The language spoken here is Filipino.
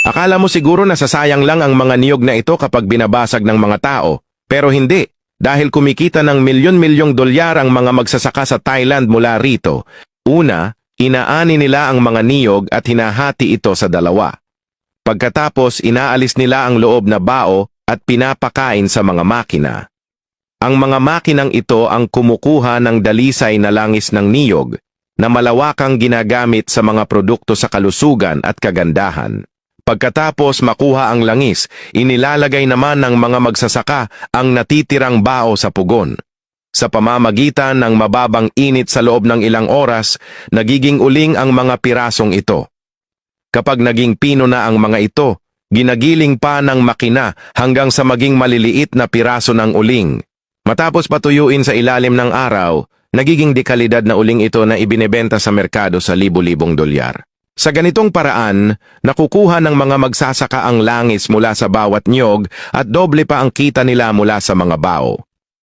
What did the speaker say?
Akala mo siguro nasasayang lang ang mga niyog na ito kapag binabasag ng mga tao, pero hindi. Dahil kumikita ng milyon-milyong dolyar ang mga magsasaka sa Thailand mula rito. Una, inaani nila ang mga niyog at hinahati ito sa dalawa. Pagkatapos, inaalis nila ang loob na bao at pinapakain sa mga makina. Ang mga makinang ito ang kumukuha ng dalisay na langis ng niyog na malawakang ginagamit sa mga produkto sa kalusugan at kagandahan. Pagkatapos makuha ang langis, inilalagay naman ng mga magsasaka ang natitirang bao sa pugon. Sa pamamagitan ng mababang init sa loob ng ilang oras, nagiging uling ang mga pirasong ito. Kapag naging pino na ang mga ito, ginagiling pa ng makina hanggang sa maging maliliit na piraso ng uling. Matapos patuyuin sa ilalim ng araw, nagiging dekalidad na uling ito na ibinebenta sa merkado sa libu-libong dolyar. Sa ganitong paraan, nakukuha ng mga magsasaka ang langis mula sa bawat niyog at doble pa ang kita nila mula sa mga bao.